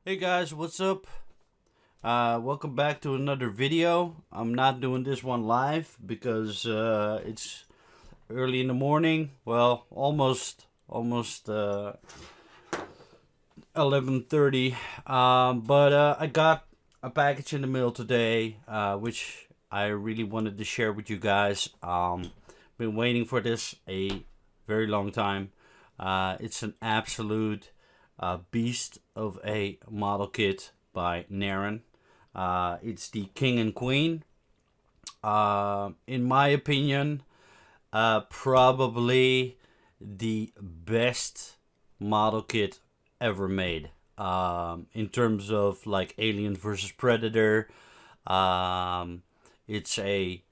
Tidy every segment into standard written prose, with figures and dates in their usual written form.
Hey guys, what's up? Welcome back to another video. I'm not doing this one live because it's early in the morning. Well, almost 11:30. But I got a package in the mail today, which I really wanted to share with you guys. Been waiting for this a very long time. It's an absolute beast of a model kit by Narin. It's the King and Queen. In my opinion, probably the best model kit ever made. In terms of like Alien versus Predator, it's a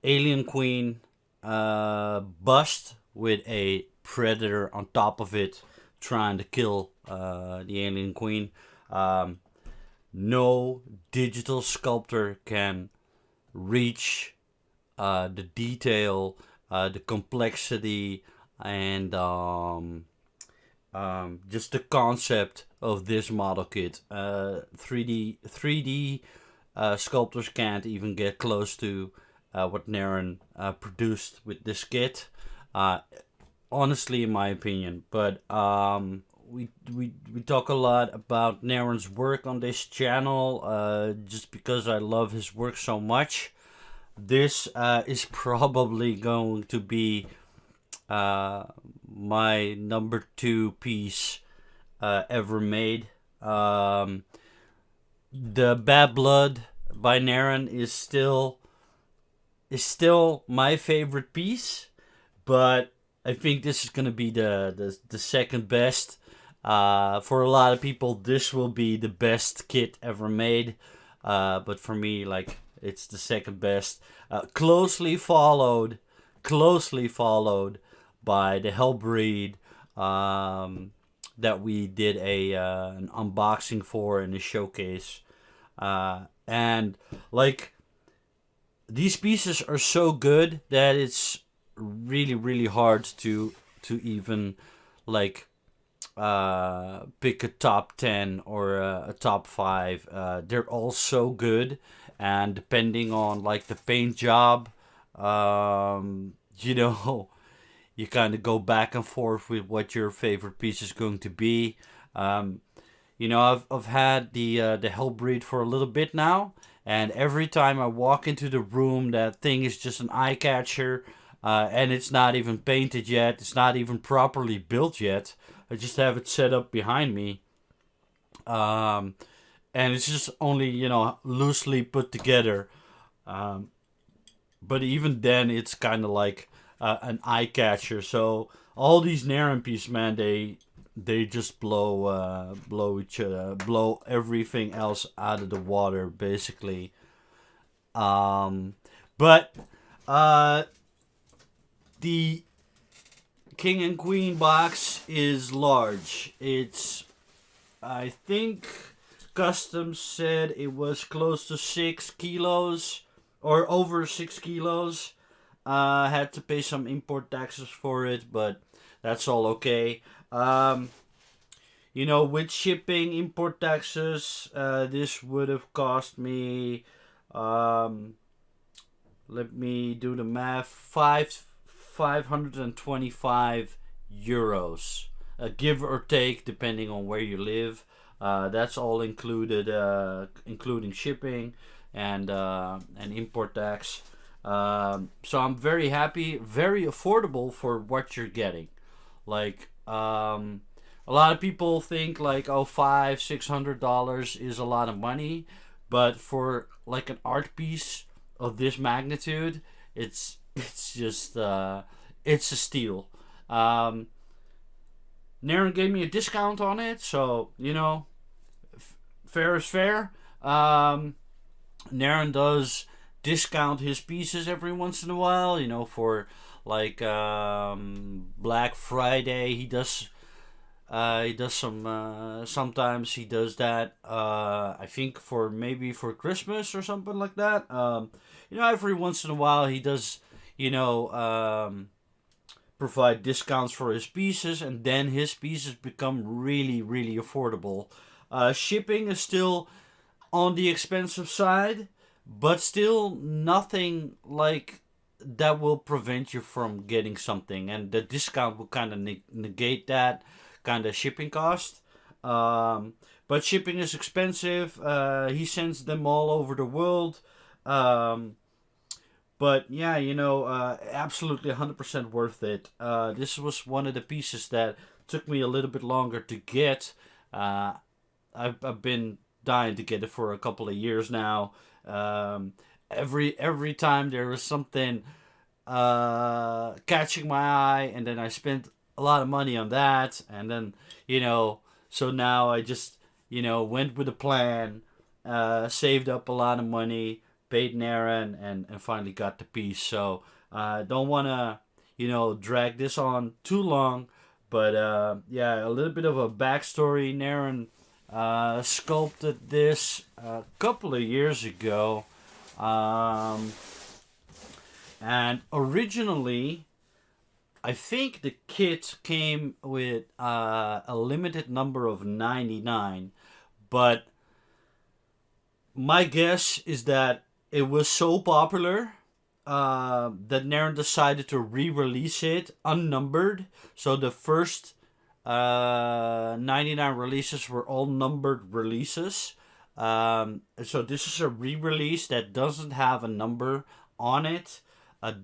Alien Queen bust with a Predator on top of it, trying to kill the Alien Queen. No digital sculptor can reach the detail, the complexity, and just the concept of this model kit. 3D sculptors can't even get close to what Narin produced with this kit. Honestly, in my opinion, but we talk a lot about Narin's work on this channel, just because I love his work so much. This is probably going to be my number 2 piece ever made. The Bad Blood by Narin is still my favorite piece, but I think this is gonna be the second best. For a lot of people, this will be the best kit ever made. But for me, like, it's the second best. Closely followed by the Hellbreed, that we did an unboxing for in a showcase. And like, these pieces are so good that it's really hard to even like pick a top 10 or a top 5. They're all so good, and depending on like the paint job, you know, you kind of go back and forth with what your favorite piece is going to be. I've had the Hellbreed for a little bit now, and every time I walk into the room, that thing is just an eye catcher. And it's not even painted yet. It's not even properly built yet. I just have it set up behind me. And it's just only, loosely put together. But even then, it's kind of like an eye catcher. So all these Narin pieces, man, they just blow everything else out of the water, basically. But the King and Queen box is large. It's, I think, Customs said it was close to 6 kilos or over 6 kilos. Had to pay some import taxes for it, but that's all okay. With shipping, import taxes, this would have cost me, let me do the math, 525 euros, give or take, depending on where you live. That's all included, including shipping and import tax. So I'm very happy, very affordable for what you're getting. Like, a lot of people think like, oh, $500-600 is a lot of money, but for like an art piece of this magnitude, it's just it's a steal. Narin gave me a discount on it, so fair is fair. Narin does discount his pieces every once in a while. For like Black Friday, he does some. Sometimes he does that. I think for Christmas or something like that. Every once in a while he does. Provide discounts for his pieces, and then his pieces become really affordable. Shipping is still on the expensive side, but still nothing like that will prevent you from getting something, and the discount will kind of negate that kind of shipping cost. Um, but shipping is expensive. He sends them all over the world. Um, but yeah, absolutely 100% worth it. This was one of the pieces that took me a little bit longer to get. Uh, I've been dying to get it for a couple of years now. Um, every time there was something catching my eye, and then I spent a lot of money on that, and then so now I just went with a plan, saved up a lot of money, paid Narin, and finally got the piece. So don't want to drag this on too long, but yeah, a little bit of a backstory. Narin sculpted this a couple of years ago. Um, and originally, I think the kit came with a limited number of 99, but my guess is that it was so popular that Narin decided to re-release it unnumbered. So the first 99 releases were all numbered releases. So this is a re-release that doesn't have a number on it.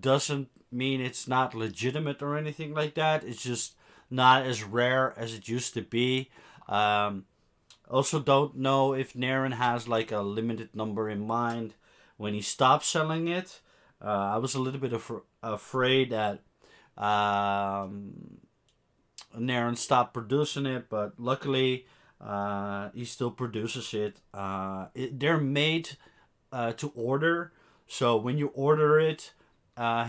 Doesn't mean it's not legitimate or anything like that. It's just not as rare as it used to be. Also, don't know if Narin has like a limited number in mind when he stopped selling it. I was a little bit afraid that Narin stopped producing it, but luckily he still produces it. They're made to order, so when you order it,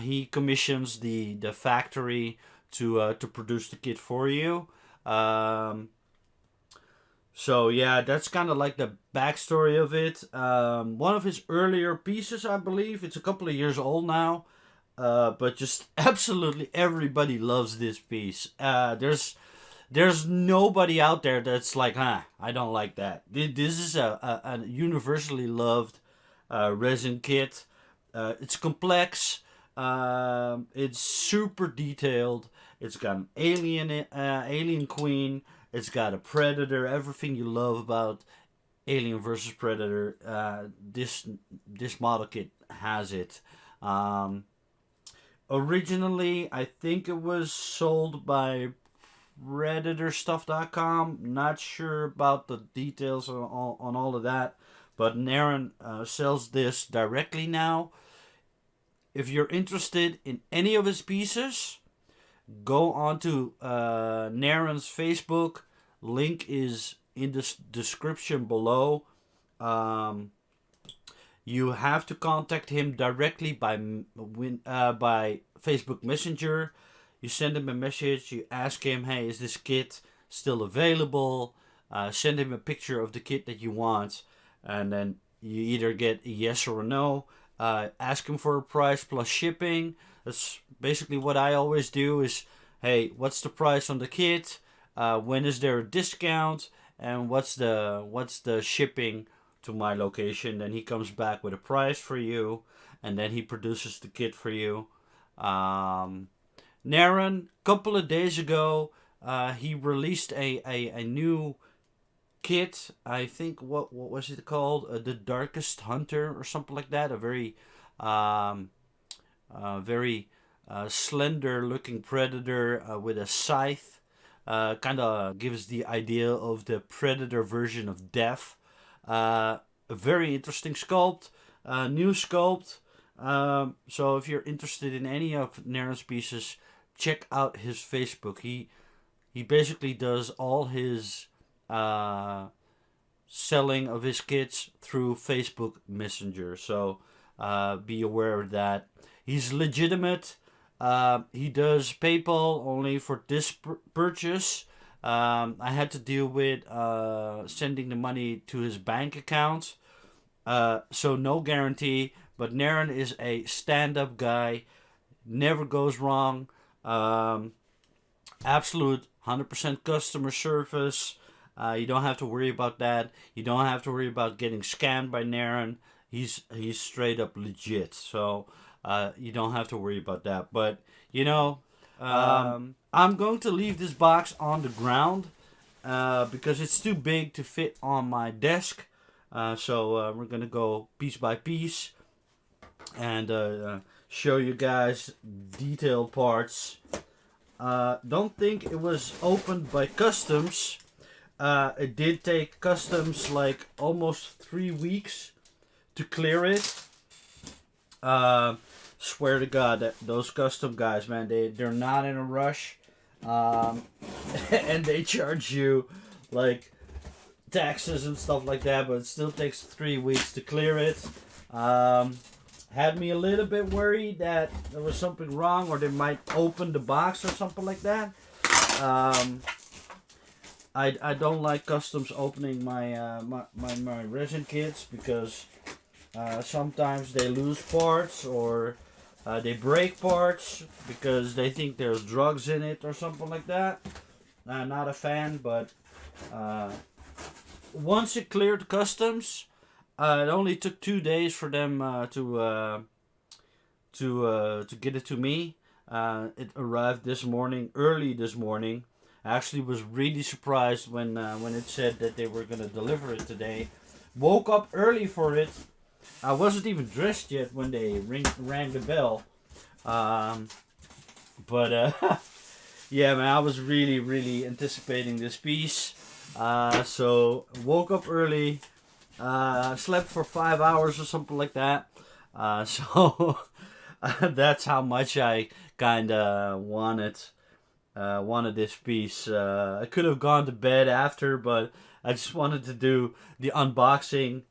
he commissions the factory to produce the kit for you. So yeah, that's kind of like the backstory of it. One of his earlier pieces, I believe, it's a couple of years old now. But just absolutely everybody loves this piece. There's nobody out there that's like, I don't like that. This is a universally loved resin kit. It's complex. It's super detailed. It's got an alien queen. It's got a predator. Everything you love about Alien versus Predator. This model kit has it. Originally, I think it was sold by PredatorStuff.com. Not sure about the details on all of that, but Narin sells this directly now. If you're interested in any of his pieces, go on to Narin's Facebook. Link is in the description below. You have to contact him directly by Facebook Messenger. You send him a message. You ask him, hey, is this kit still available? Send him a picture of the kit that you want. And then you either get a yes or a no. Ask him for a price plus shipping. That's basically what I always do is, hey, what's the price on the kit? When is there a discount? And what's the shipping to my location? Then he comes back with a price for you, and then he produces the kit for you. Narin, couple of days ago, he released a new kit. I think what was it called? The Darkest Hunter or something like that. A very slender looking predator with a scythe. Kind of gives the idea of the predator version of death. A very interesting sculpt, new sculpt. So if you're interested in any of Narin's pieces, check out his Facebook. He basically does all his selling of his kits through Facebook Messenger. So be aware of that. He's legitimate. He does PayPal only for this purchase. I had to deal with sending the money to his bank account. So no guarantee. But Narin is a stand-up guy. Never goes wrong. Absolute 100% customer service. You don't have to worry about that. You don't have to worry about getting scammed by Narin. He's straight up legit. So you don't have to worry about that. But you know, I'm going to leave this box on the ground because it's too big to fit on my desk. So we're gonna go piece by piece and show you guys detailed parts. Don't think it was opened by customs. It did take customs like almost 3 weeks to clear it. Swear to God, that those custom guys, man, they're not in a rush, and they charge you like taxes and stuff like that, but it still takes 3 weeks to clear it. Had me a little bit worried that there was something wrong or they might open the box or something like that. I don't like customs opening my my resin kits because sometimes they lose parts or they break parts because they think there's drugs in it or something like that. Not a fan, but once it cleared customs, it only took 2 days for them to get it to me. It arrived this morning, early this morning. I actually was really surprised when it said that they were gonna deliver it today. Woke up early for it. I wasn't even dressed yet when they rang the bell. But yeah, man, I was really anticipating this piece. So woke up early. Slept for 5 hours or something like that. So that's how much I kind of wanted this piece. I could have gone to bed after, but I just wanted to do the unboxing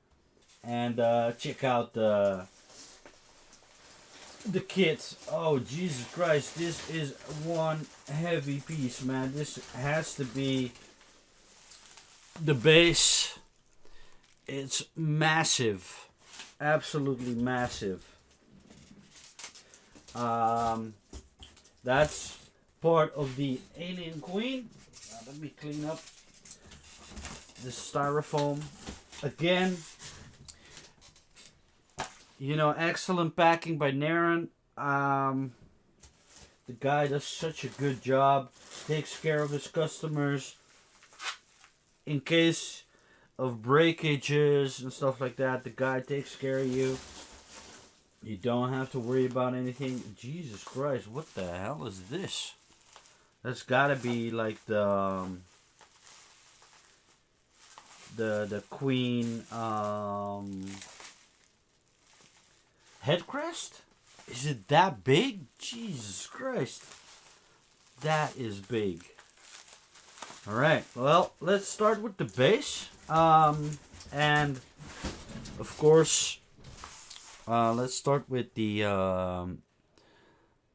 and check out the kit. Oh, Jesus Christ, this is one heavy piece, man. This has to be the base. It's massive, absolutely massive. That's part of the Alien Queen. Let me clean up this styrofoam again. You know, excellent packing by Narin. The guy does such a good job. Takes care of his customers. In case of breakages and stuff like that, the guy takes care of you. You don't have to worry about anything. Jesus Christ, what the hell is this? That's gotta be like the Queen Headcrest? Is it that big? Jesus Christ. That is big. Alright, well, let's start with the base. And of course, let's start with the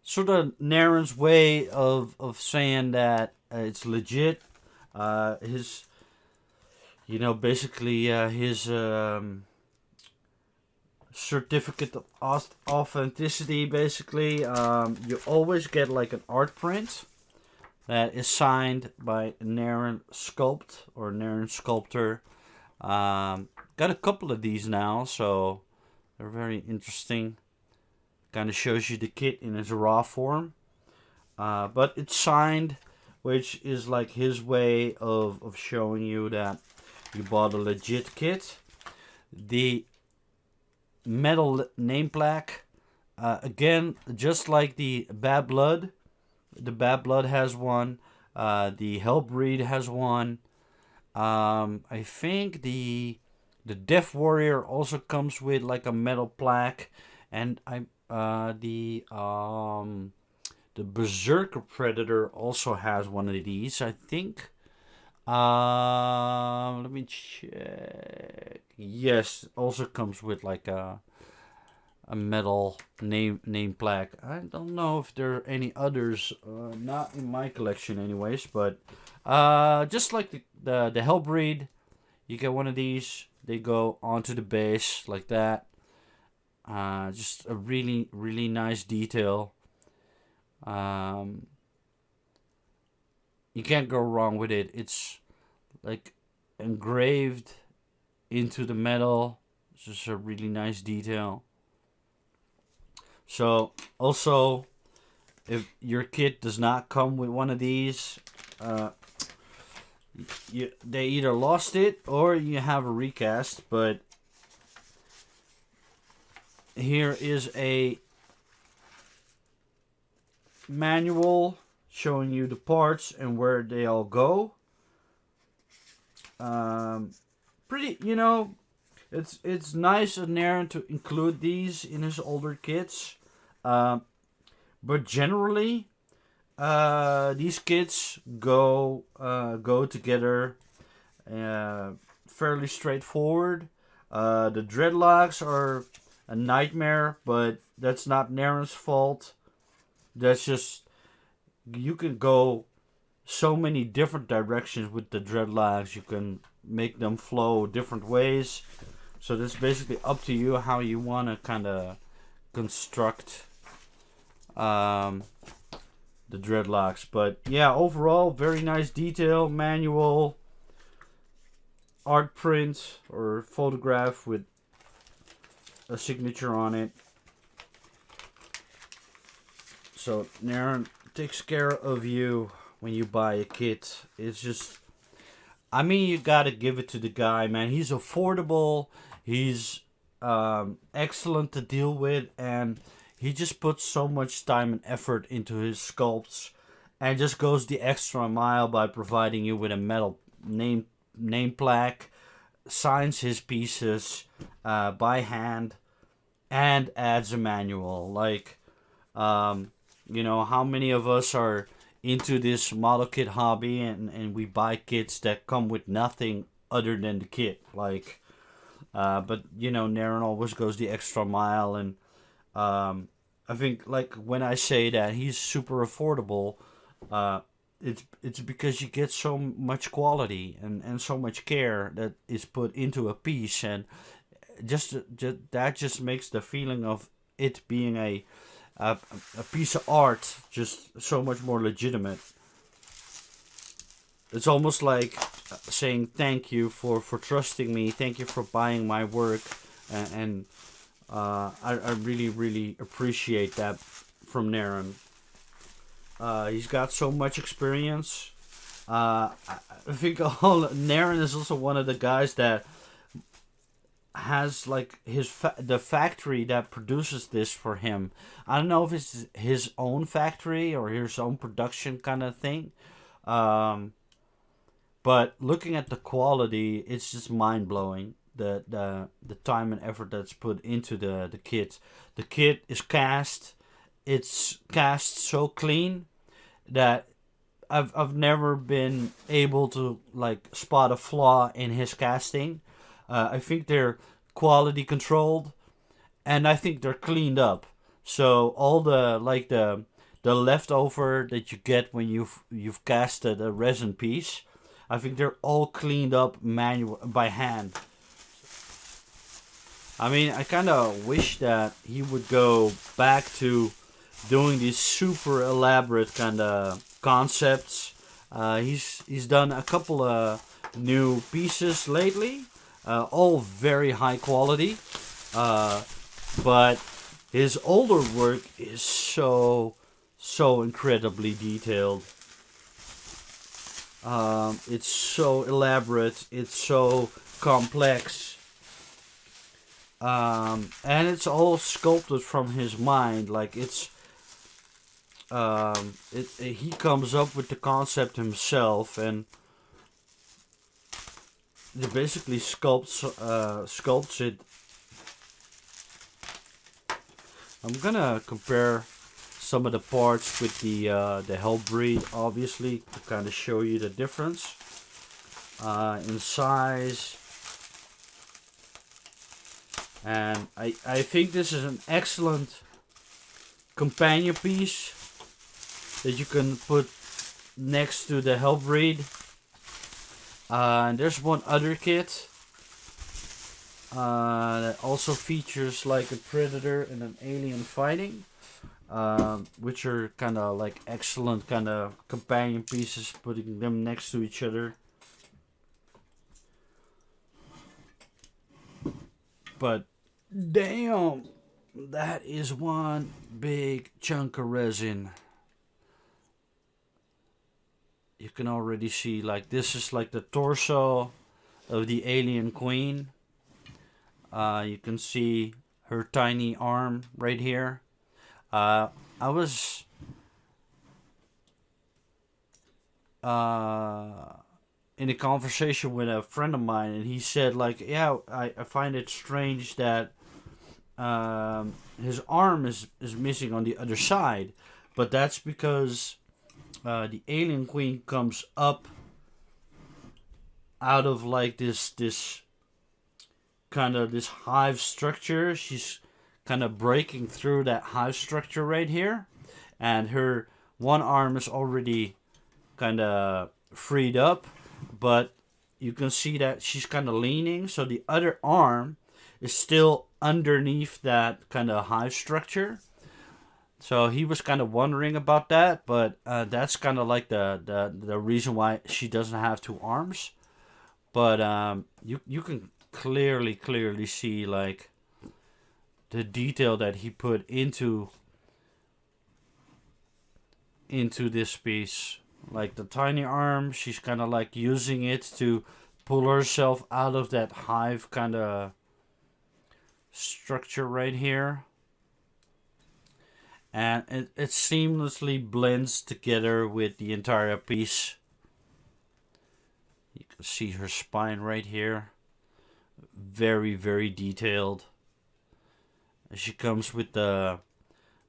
sort of Narin's way of saying that it's legit. His, you know, basically his certificate of authenticity. Basically, you always get like an art print that is signed by Narin Sculpt or Narin Sculptor. Got a couple of these now, so they're very interesting. Kind of shows you the kit in its raw form. But it's signed, which is like his way of showing you that you bought a legit kit. The metal name plaque, again, just like the Bad Blood. The Bad Blood has one. The Hellbreed has one. I think the Death Warrior also comes with like a metal plaque, and the Berserker Predator also has one of these, I think. Let me check. Yes, also comes with like a metal name plaque. I don't know if there are any others, not in my collection anyways, but just like the Hellbreed, you get one of these. They go onto the base like that. Just a really nice detail. You can't go wrong with it. It's like engraved into the metal. It's just a really nice detail. So also, if your kit does not come with one of these, they either lost it or you have a recast. But here is a manual showing you the parts and where they all go. Pretty, it's nice of Narin to include these in his older kits. But generally, these kits go together fairly straightforward. The Dreadlocks are a nightmare, but that's not Narin's fault. That's just, you can go so many different directions with the Dreadlocks. You can make them flow different ways. So that's basically up to you how you want to kind of construct the Dreadlocks. But yeah, overall, very nice detail, manual, art print or photograph with a signature on it. So Narin takes care of you when you buy a kit. It's just, I mean, you gotta give it to the guy, man. He's affordable. He's excellent to deal with, and he just puts so much time and effort into his sculpts, and just goes the extra mile by providing you with a metal name plaque, signs his pieces by hand, and adds a manual. Like, how many of us are into this model kit hobby and we buy kits that come with nothing other than the kit, like, but Narin always goes the extra mile, and I think, like, when I say that he's super affordable, it's because you get so much quality and so much care that is put into a piece, and that just makes the feeling of it being a piece of art just so much more legitimate. It's almost like saying thank you for trusting me, thank you for buying my work, and I really appreciate that from Narin. He's got so much experience. I think Narin is also one of the guys that has, like, the factory that produces this for him. I don't know if it's his own factory or his own production kind of thing. But looking at the quality, it's just mind blowing. The time and effort that's put into the kit. The kit is cast. It's cast so clean that I've never been able to, like, spot a flaw in his casting. I think they're quality controlled, and I think they're cleaned up. So all the leftover that you get when you've casted a resin piece, I think they're all cleaned up by hand. I mean, I kind of wish that he would go back to doing these super elaborate kind of concepts. He's done a couple of new pieces lately. All very high quality, but his older work is so incredibly detailed. It's so elaborate, it's so complex, and it's all sculpted from his mind. Like, he comes up with the concept himself, and he basically sculpts it. I'm gonna compare some of the parts with the Hellbreed, obviously, to kind of show you the difference in size. And I think this is an excellent companion piece that you can put next to the Hellbreed. And there's one other kit that also features, like, a predator and an alien fighting, which are kind of like excellent kind of companion pieces, putting them next to each other. But damn, that is one big chunk of resin. You can already see, like, this is like the torso of the alien queen. You can see her tiny arm right here. I was in a conversation with a friend of mine, and he said, like, yeah, I find it strange that his arm is missing on the other side, but that's because the alien queen comes up out of like this kind of this hive structure. She's kind of breaking through that hive structure right here, and her one arm is already kind of freed up, but you can see that she's kind of leaning, so the other arm is still underneath that kind of hive structure. So he was kind of wondering about that, but that's kind of like the reason why she doesn't have two arms. But you can clearly see like the detail that he put into this piece. Like the tiny arm, she's kind of like using it to pull herself out of that hive kind of structure right here. And it seamlessly blends together with the entire piece. You can see her spine right here. Very detailed. She comes with the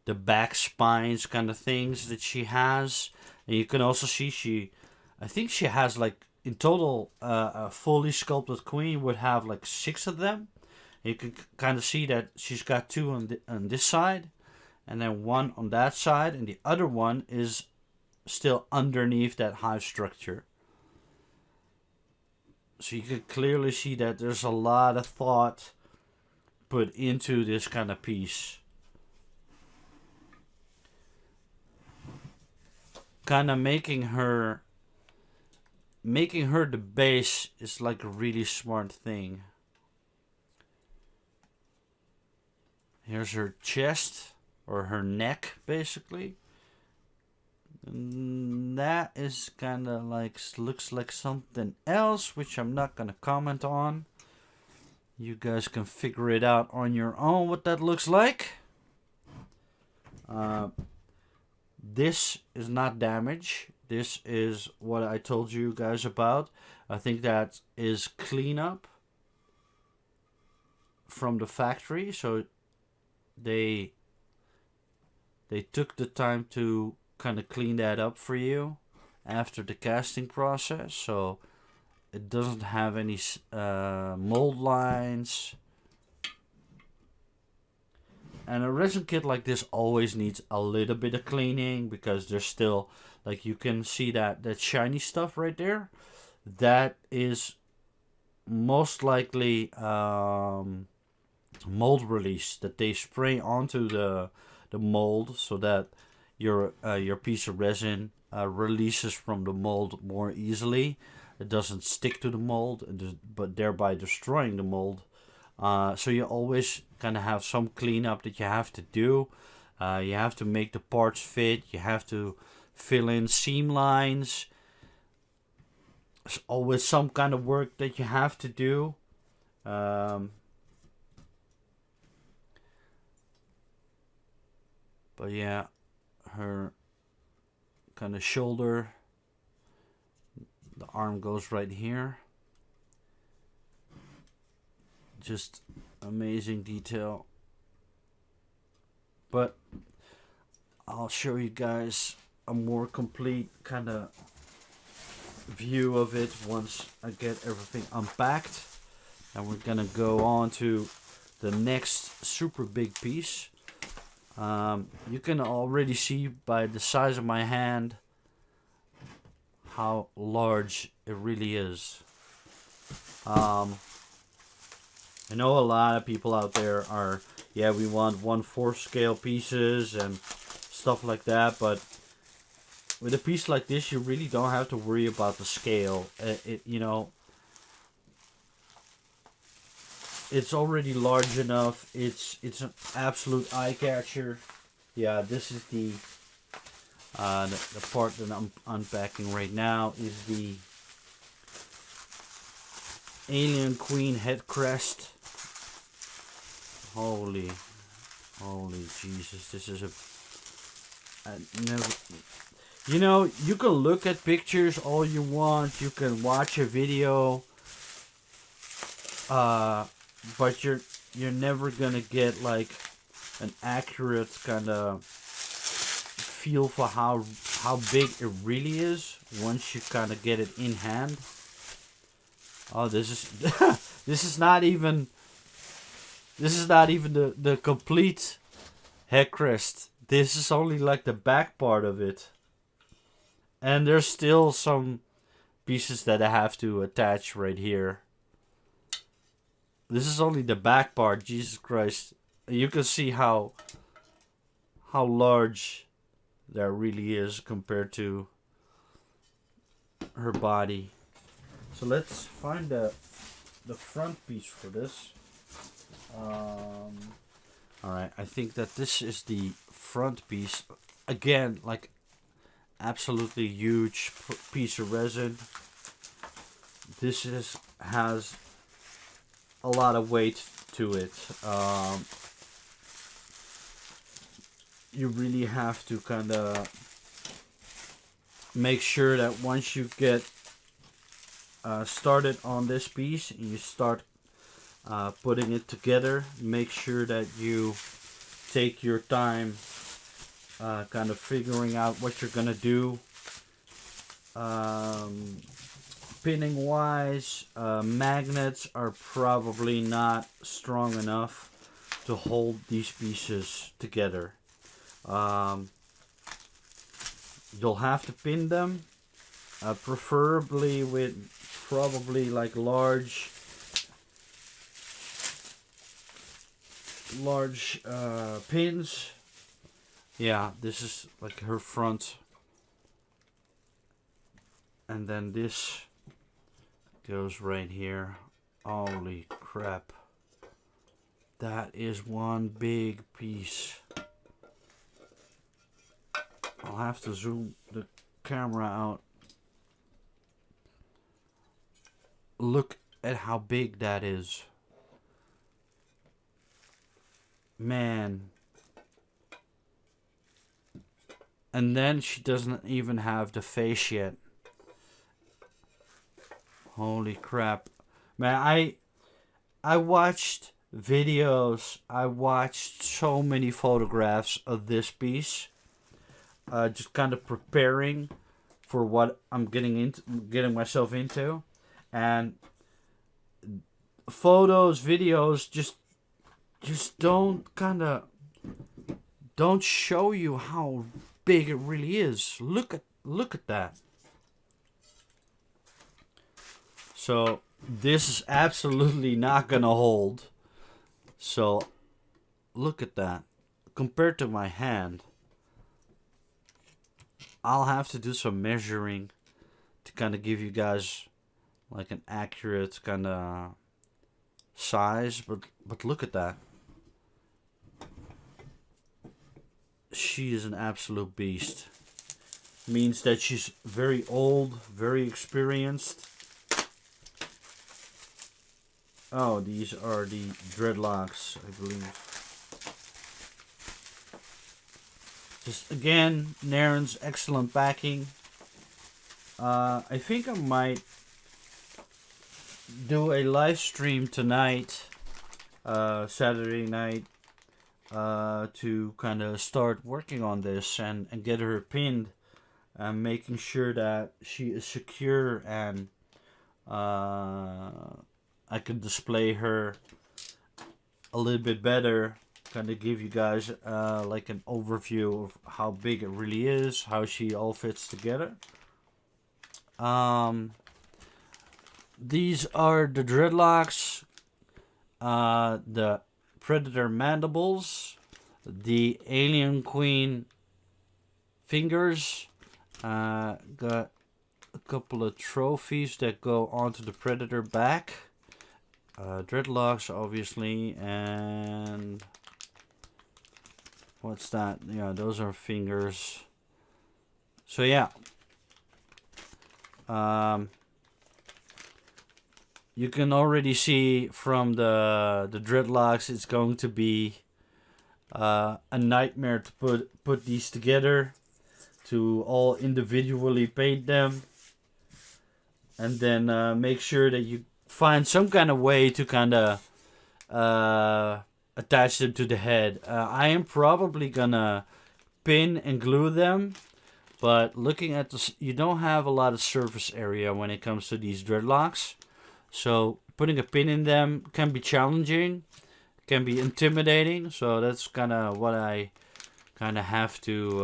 back spines kind of things that she has. And you can also see I think she has like, in total, a fully sculpted queen would have like 6 of them. And you can kind of see that she's got 2 on this side, and then 1 on that side, and the other one is still underneath that hive structure. So you can clearly see that there's a lot of thought put into this kind of piece. Kind of making her the base is like a really smart thing. Here's her chest, or her neck, basically. And that is kind of like, looks like something else, which I'm not going to comment on. You guys can figure it out on your own what that looks like. This is not damage. This is what I told you guys about. I think that is cleanup from the factory. So they took the time to kind of clean that up for you after the casting process. So it doesn't have any mold lines. And a resin kit like this always needs a little bit of cleaning, because there's still, like, you can see that shiny stuff right there. That is most likely mold release that they spray onto the mold, so that your piece of resin releases from the mold more easily. It doesn't stick to the mold, but thereby destroying the mold. So you always kind of have some cleanup that you have to do. You have to make the parts fit. You have to fill in seam lines. There's always some kind of work that you have to do. But yeah, her kind of shoulder, the arm goes right here. Just amazing detail. But I'll show you guys a more complete kind of view of it once I get everything unpacked. And we're gonna go on to the next super big piece. You can already see by the size of my hand how large it really is. I know a lot of people out there are, yeah, we want 1/4 scale pieces and stuff like that, but with a piece like this, you really don't have to worry about the scale. You know, it's already large enough. It's an absolute eye catcher. Yeah, this is the part that I'm unpacking right now is the Alien Queen Headcrest. Holy Jesus! This is I never. You know, you can look at pictures all you want. You can watch a video, but you're never gonna get like an accurate kind of feel for how big it really is once you kind of get it in hand. Oh, this is this is not even the complete Headcrest. This is only like the back part of it. And there's still some pieces that I have to attach right here. This is only the back part. Jesus Christ. You can see how large that really is compared to her body. So let's find the front piece for this. Alright, I think that this is the front piece. Again, like absolutely huge piece of resin. This has a lot of weight to it. You really have to kind of make sure that once you get started on this piece and you start putting it together, make sure that you take your time kind of figuring out what you're gonna do. Pinning wise, magnets are probably not strong enough to hold these pieces together. You'll have to pin them, preferably with probably like large pins. Yeah, this is like her front, and then this goes right here. Holy crap, that is one big piece. I'll have to zoom the camera out. Look at how big that is. Man. And then she doesn't even have the face yet. Holy crap. Man, I watched videos. I watched so many photographs of this piece. Just kind of preparing for what I'm getting myself into. And photos, videos just don't show you how big it really is. Look at that. So this is absolutely not gonna hold. So look at that. Compared to my hand, I'll have to do some measuring to kind of give you guys like an accurate kind of size, but look at that. She is an absolute beast. Means that she's very old, very experienced. Oh, these are the Dreadlocks, I believe. Just again, Narin's excellent backing. I think I might do a live stream tonight, Saturday night, to kind of start working on this and get her pinned, and making sure that she is secure, and I can display her a little bit better, kind of give you guys like an overview of how big it really is, how she all fits together. These are the Dreadlocks, the Predator Mandibles, the Alien Queen fingers. Got a couple of trophies that go onto the Predator back. Dreadlocks, obviously, and what's that? Yeah, those are fingers. So yeah, you can already see from the Dreadlocks, it's going to be a nightmare to put these together, to all individually paint them, and then make sure that you find some kind of way to kind of attach them to the head. I am probably gonna pin and glue them, but looking at this, you don't have a lot of surface area when it comes to these Dreadlocks, so putting a pin in them can be challenging, can be intimidating. So that's kind of what I kind of have to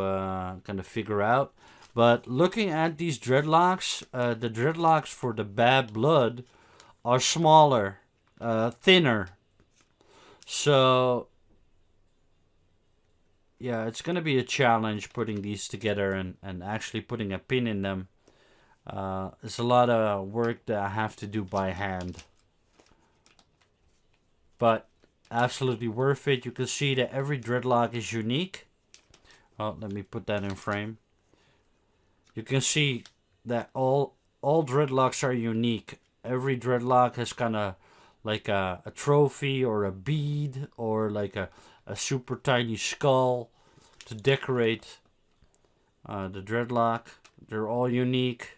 kind of figure out. But looking at these Dreadlocks, the Dreadlocks for the Bad Blood are smaller, thinner. So yeah, it's gonna be a challenge putting these together and actually putting a pin in them. It's a lot of work that I have to do by hand. But absolutely worth it. You can see that every Dreadlock is unique. Oh, let me put that in frame. You can see that all Dreadlocks are unique. Every Dreadlock has kind of like a trophy or a bead or like a super tiny skull to decorate the Dreadlock. They're all unique.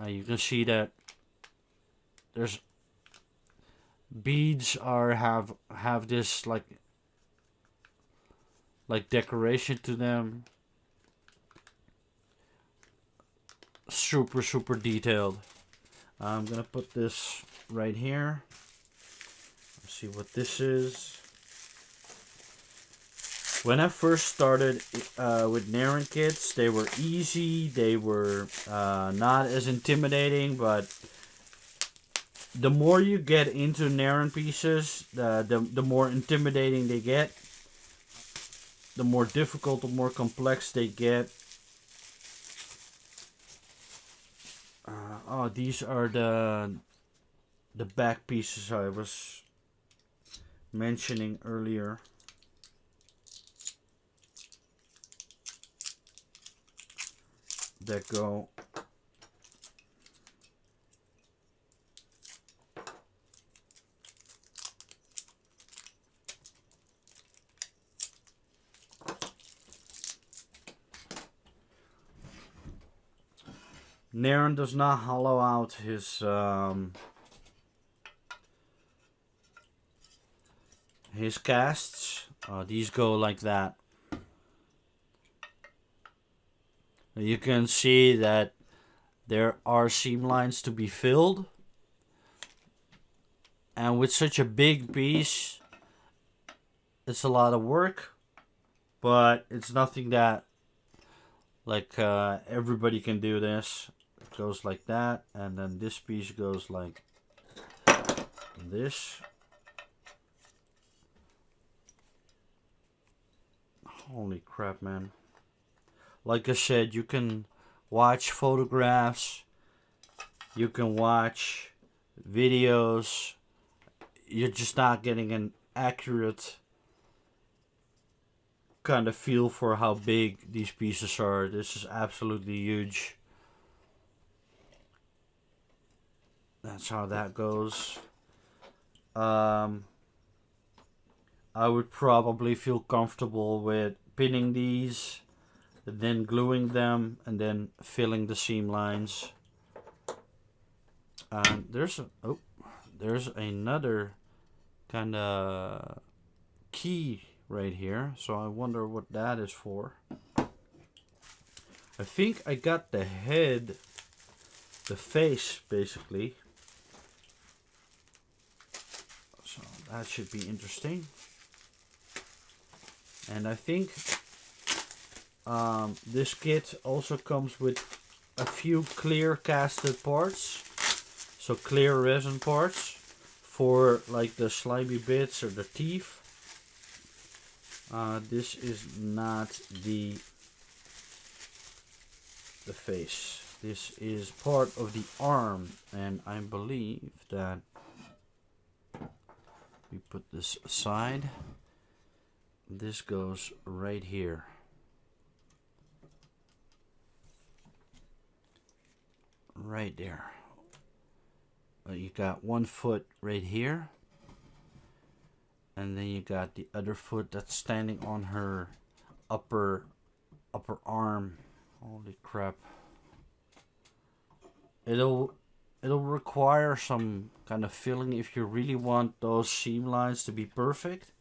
You can see that there's beads have this like decoration to them. Super detailed. I'm gonna put this right here. Let's see what this is. When I first started with Narin kits, they were easy. They were not as intimidating, but the more you get into Narin pieces, the more intimidating they get. The more difficult, the more complex they get. Oh, these are the back pieces I was mentioning earlier. That go. Narin does not hollow out his casts. These go like that. You can see that there are seam lines to be filled, and with such a big piece, it's a lot of work, but it's nothing that like everybody can do this. It goes like that, and then this piece goes like this. Holy crap, man. Like I said, you can watch photographs, you can watch videos, you're just not getting an accurate kind of feel for how big these pieces are. This is absolutely huge. That's how that goes. I would probably feel comfortable with pinning these, then gluing them, and then filling the seam lines. There's another kind of key right here, so I wonder what that is for. I think I got the head, the face basically, so that should be interesting. And I think this kit also comes with a few clear casted parts, so clear resin parts for like the slimy bits or the teeth. This is not the face. This is part of the arm, and I believe that We put this aside. This goes right here. Right there. You got one foot right here. And then you got the other foot that's standing on her upper arm. Holy crap. It'll require some kind of filling if you really want those seam lines to be perfect.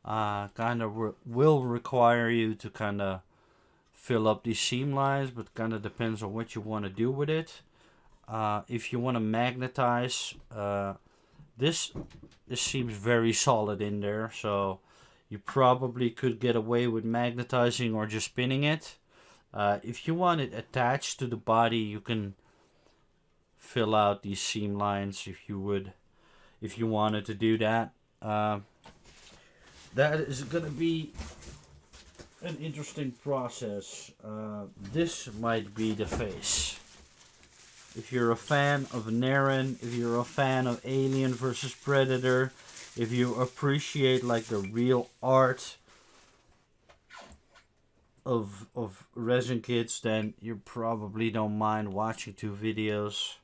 Kind of will require you to kind of fill up these seam lines, but kind of depends on what you want to do with it. If you want to magnetize, this seems very solid in there, so you probably could get away with magnetizing or just spinning it. If you want it attached to the body, you can fill out these seam lines if you wanted to do that. That is going to be an interesting process. This might be the face. If you're a fan of Narin, if you're a fan of Alien versus Predator, if you appreciate like the real art of resin kits, then you probably don't mind watching 2 videos.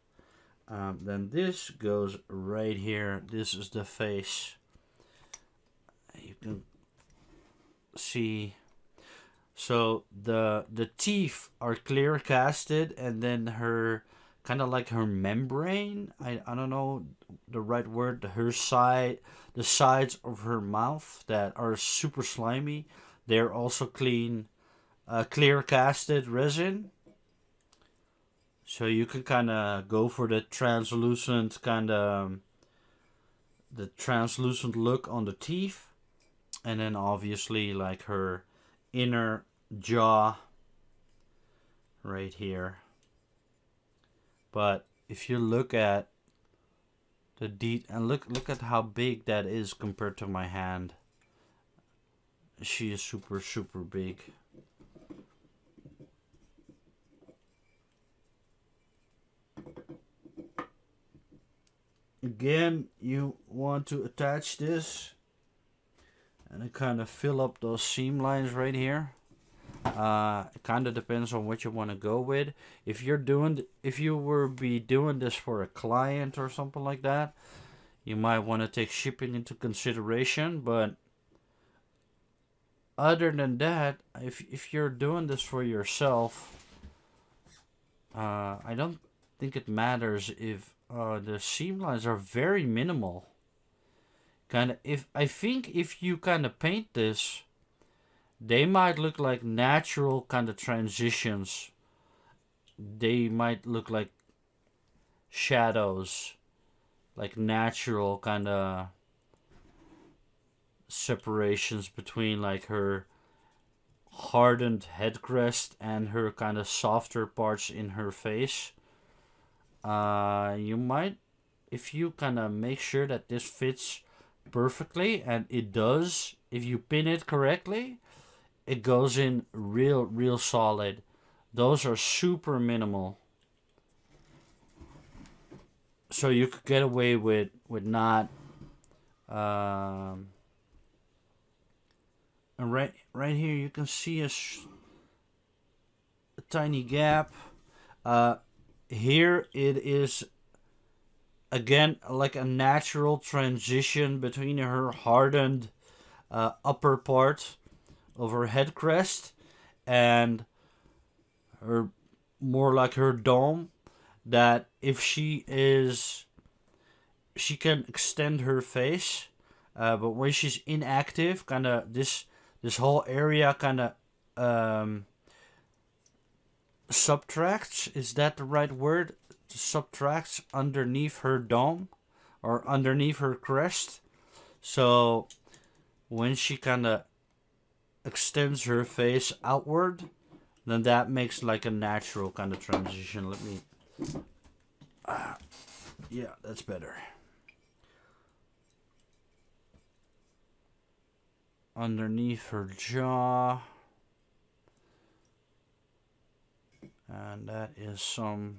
Then this goes right here. This is the face. You can see. So the teeth are clear casted, and then her kind of like her membrane. I don't know the right word. The sides of her mouth that are super slimy. They're also clear casted resin. So you can kind of go for the translucent look on the teeth, and then obviously like her inner jaw right here. But if you look at the and look at how big that is compared to my hand. She is super big. Again, you want to attach this and then kind of fill up those seam lines right here. It kind of depends on what you want to go with. If you were doing this for a client or something like that, you might want to take shipping into consideration. But other than that, if you're doing this for yourself, I don't think it matters if the seam lines are very minimal. I think if you kind of paint this, they might look like natural kind of transitions. They might look like shadows, like natural kind of separations between like her hardened headcrest and her kind of softer parts in her face. You might, if you kind of make sure that this fits perfectly, and it does, if you pin it correctly, it goes in real solid. Those are super minimal, so you could get away with not and right here you can see a tiny gap. Here it is again like a natural transition between her hardened upper part of her head crest and her more like her dome, that if she can extend her face, but when she's inactive, kind of this whole area kind of subtracts. Is that the right word? Subtracts underneath her dome or underneath her crest. So when she kind of extends her face outward, then that makes like a natural kind of transition. Let me yeah, that's better. Underneath her jaw, and that is some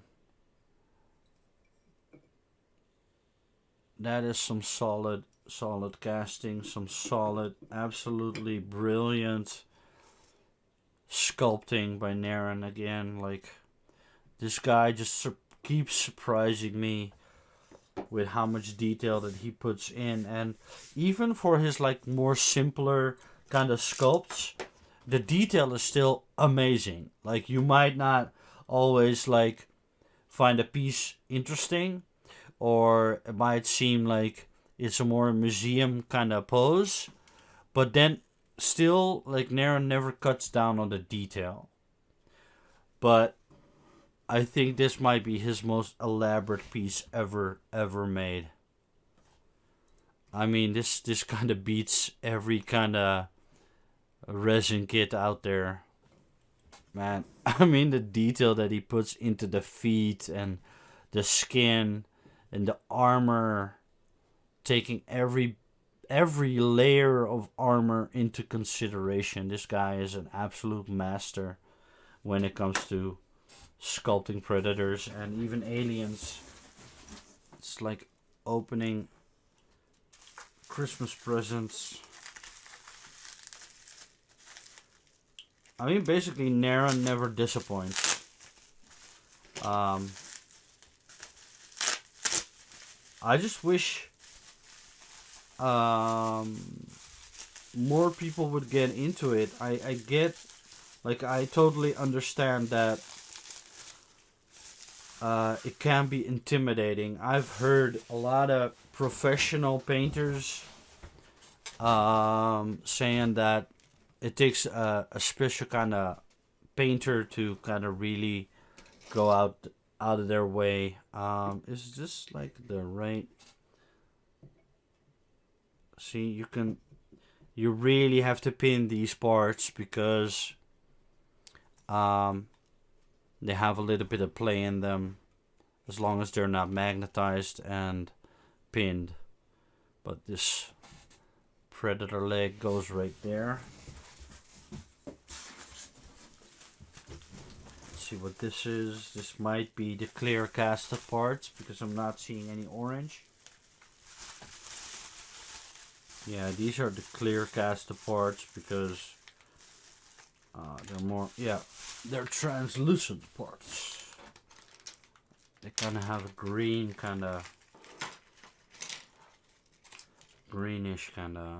solid solid casting, some solid, absolutely brilliant sculpting by Narin again. Like, this guy just keeps surprising me with how much detail that he puts in, and even for his like more simpler kind of sculpts, the detail is still amazing. Like, you might not always like find a piece interesting, or it might seem like it's a more museum kind of pose, but then still, like, Narin never cuts down on the detail. But I think this might be his most elaborate piece ever made. I mean, this kind of beats every kind of resin kit out there. Man, I mean, the detail that he puts into the feet and the skin and the armor, taking every layer of armor into consideration. This guy is an absolute master when it comes to sculpting predators and even aliens. It's like opening Christmas presents. I mean, basically, Narin never disappoints. I just wish more people would get into it. I get, like, I totally understand that it can be intimidating. I've heard a lot of professional painters saying that it takes a special kind of painter to kind of really go out of their way. Is this like the right? See, you really have to pin these parts because they have a little bit of play in them, as long as they're not magnetized and pinned. But this predator leg goes right there. Let's see what this is. This might be the clear casted parts because I'm not seeing any orange. Yeah, these are the clear casted parts because they're more, yeah, they're translucent parts. They kind of have a green kind of, greenish kind of.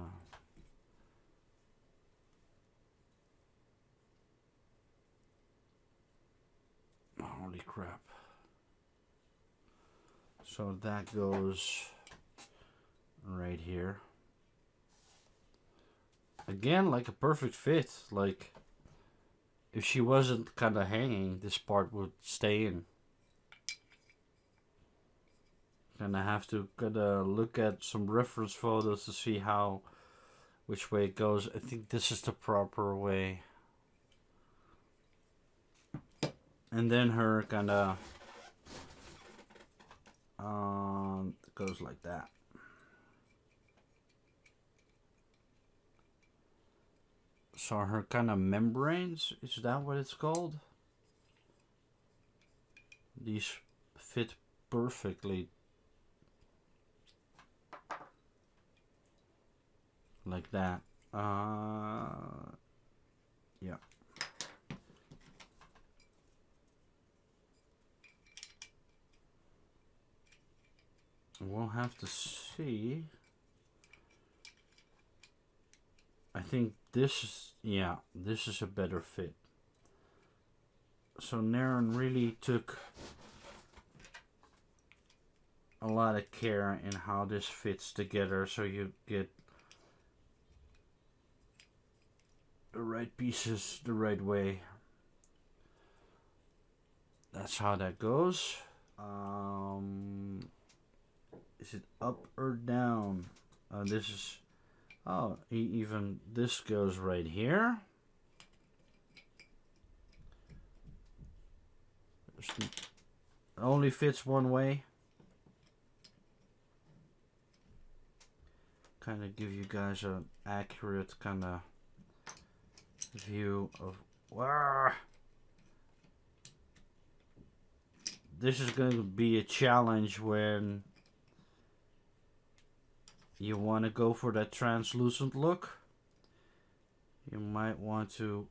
Holy crap. So that goes right here. Again, like a perfect fit. Like, if she wasn't kind of hanging, this part would stay in. Gonna have to look at some reference photos to see which way it goes. I think this is the proper way. And then her kind of goes like that. So her kind of membranes, is that what it's called? These fit perfectly. Like that. Yeah. We'll have to see. I think this is, yeah, this is a better fit. So Narin really took a lot of care in how this fits together, so you get the right pieces the right way. That's how that goes. Is it up or down? This is, oh, even this goes right here. It only fits one way. Kind of give you guys an accurate kind of view of, wow. This is going to be a challenge when you want to go for that translucent look, you might want to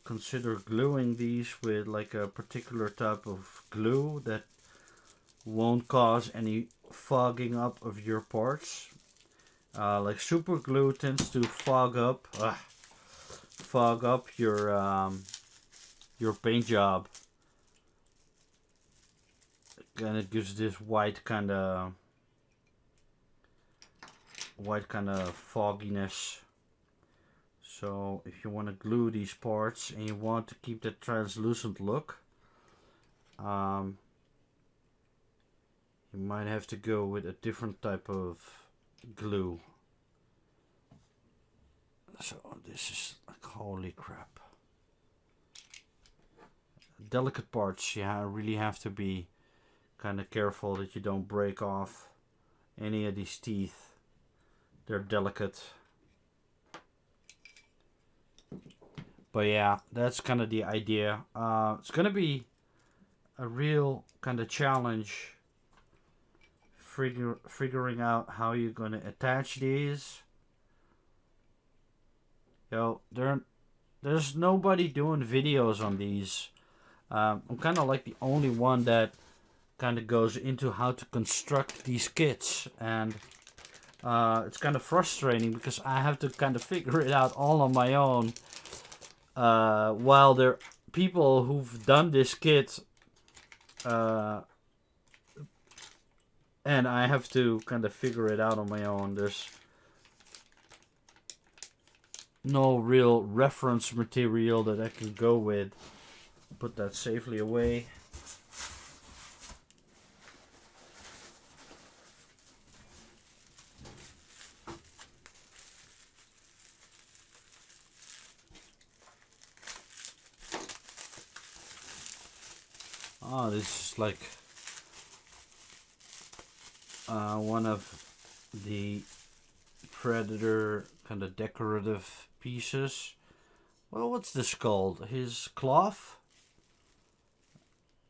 consider gluing these with like a particular type of glue that won't cause any fogging up of your parts. Like super glue tends to fog up your paint job, and it gives this white kind of fogginess. So if you want to glue these parts and you want to keep that translucent look, you might have to go with a different type of glue. So this is like, holy crap. Delicate parts, you really have to be kind of careful that you don't break off any of these teeth. They're delicate. But yeah, that's kind of the idea. It's gonna be a real kind of challenge figuring out how you're gonna attach these. Yo, there's nobody doing videos on these. I'm kind of like the only one that kind of goes into how to construct these kits, and it's kind of frustrating because I have to kind of figure it out all on my own. While there are people who've done this kit, and I have to kind of figure it out on my own. There's no real reference material that I can go with. Put that safely away. Oh, this is like one of the Predator kind of decorative pieces. Well, what's this called? His cloth?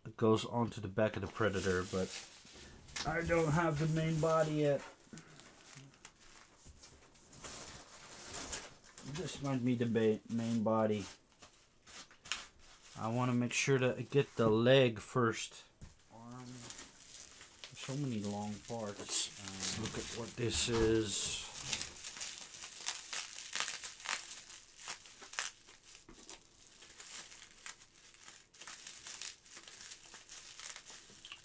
It goes onto the back of the Predator, but I don't have the main body yet. This might be the main body. I want to make sure that I get the leg first. Arm. So many long parts. Let's look at what this is.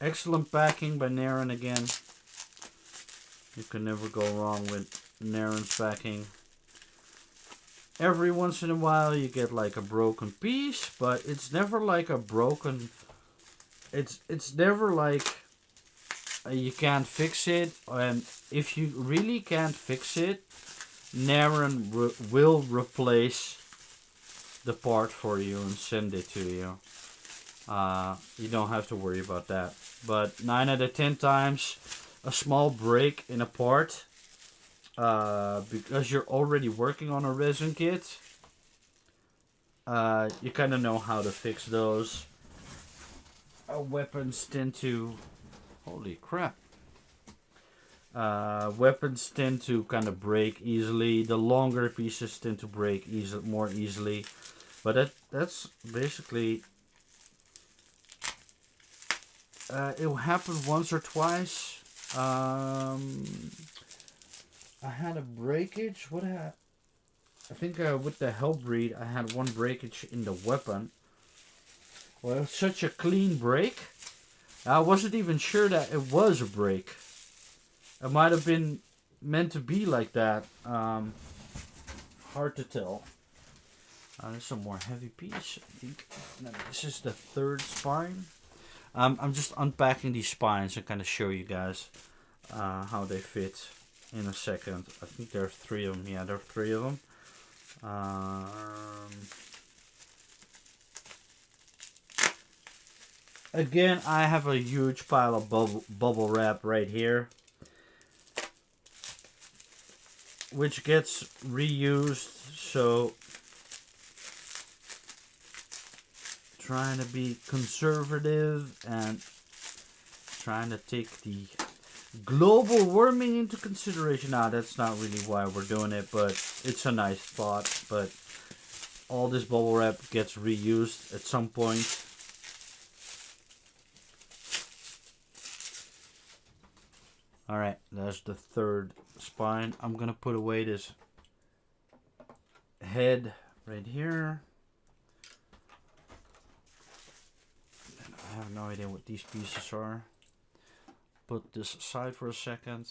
Excellent packing by Narin again. You can never go wrong with Narin's packing. Every once in a while you get like a broken piece, but it's never like a broken... It's never like you can't fix it, and if you really can't fix it, Narin will replace the part for you and send it to you. You don't have to worry about that. But 9 out of 10 times, a small break in a part, because you're already working on a resin kit, you kind of know how to fix those. Weapons tend to... Holy crap. Weapons tend to kind of break easily. The longer pieces tend to break more easily. But that's basically... it happened once or twice. I had a breakage. I think with the Hellbreed, I had one breakage in the weapon. Well, it was such a clean break. I wasn't even sure that it was a break. It might have been meant to be like that. Hard to tell. There's some more heavy piece. I think this is the third spine. I'm just unpacking these spines and kind of show you guys how they fit in a second. I think there are 3 of them. Yeah, there are 3 of them. Again, I have a huge pile of bubble wrap right here, which gets reused, so trying to be conservative and trying to take the global warming into consideration. Nah, that's not really why we're doing it, but it's a nice thought. But all this bubble wrap gets reused at some point. Alright, that's the third spine. I'm gonna put away this head right here. And I have no idea what these pieces are. Put this aside for a second.